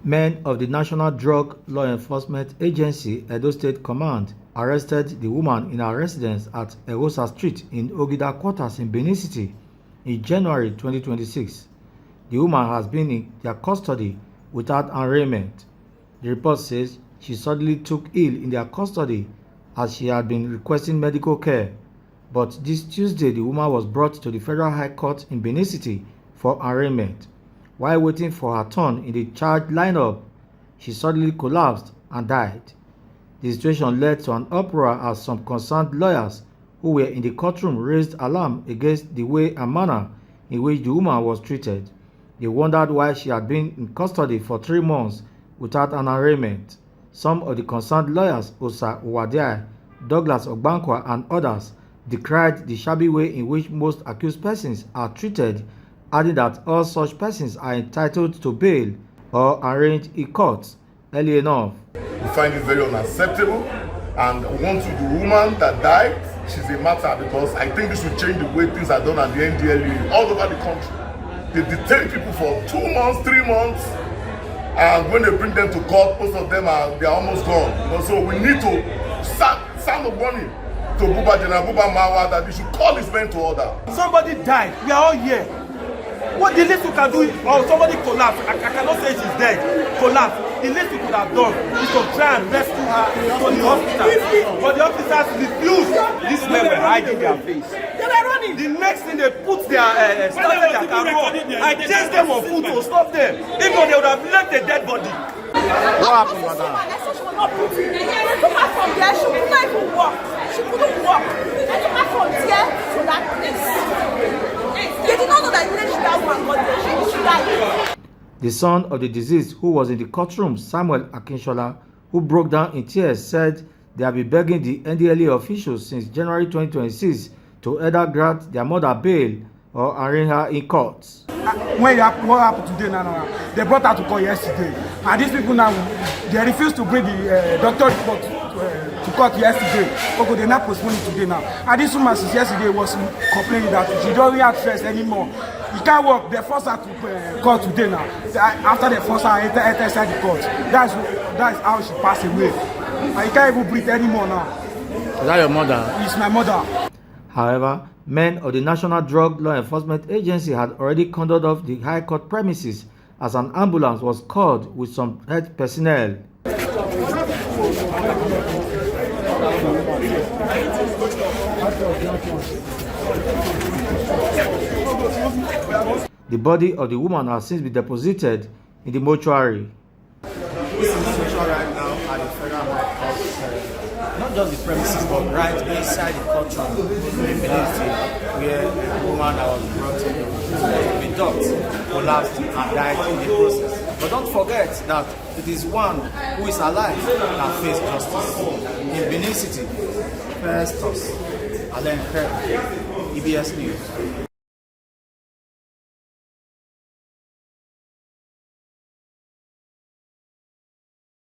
Men of the National Drug Law Enforcement Agency, Edo State Command, arrested the woman in her residence at Erosa Street in Ogida Quarters in Benin City in January 2026. The woman has been in their custody without arraignment. The report says she suddenly took ill in their custody as she had been requesting medical care. But this Tuesday, the woman was brought to the Federal High Court in Benin City for arraignment. While waiting for her turn in the charge lineup, she suddenly collapsed and died. The situation led to an uproar as some concerned lawyers who were in the courtroom raised alarm against the way and manner in which the woman was treated. They wondered why she had been in custody for 3 months without an arraignment. Some of the concerned lawyers, Osa Owadiai, Douglas Ogbankwa, and others, decried the shabby way in which most accused persons are treated, adding that all such persons are entitled to bail or arraigned in court early enough. We find it very unacceptable, and want to the woman that died, she's a matter, because I think this will change the way things are done at the NDLEA all over the country. They detain people for 2 months, 3 months, and when they bring them to court, most of them they are almost gone. So we need to sound a warning to Buba General Buba Mawa that they should call his men to order. Somebody died. We are all here. What the least we can do, or somebody collapsed. I cannot say she's dead. Collapsed. The least we could have done is to try and rescue her to the hospital. But the officers refused. These men were hiding their face. They were running. The next thing they put their started their car on. I chased them on foot to stop them. If not, they would have left a dead body. What happened, madam? I saw she was not putting. They took her from there. She could not even walk. She couldn't walk. They took her from there to that place. They did not know that she that one got there. She died. The son of the deceased, who was in the courtroom, Samuel Akinshola, who broke down in tears, said they have been begging the NDLEA officials since January 2026 to either grant their mother bail or arraign her in court. What happened today now? They brought her to court yesterday, and these people now they refuse to bring the doctor report to court yesterday. Okay, they now postpone it today now. And this woman since yesterday was complaining that she don't have stress anymore. He can't work. They forced her to court today now. After they forced her to enter inside the court, that's how she passed away. And he can't even breathe anymore now. Is that your mother? It's my mother. However, men of the National Drug Law Enforcement Agency had already cordoned off the High Court premises as an ambulance was called with some health personnel. The body of the woman has since been deposited in the mortuary. This is the situation right now at the Federal High Court, not just the premises, but right inside the courtroom in Benin City, where a woman that was brought to be ducked, collapsed, and died in the process. But don't forget that it is one who is alive that faced justice. In Benin City, Festus, Alain Kerr, EBS News.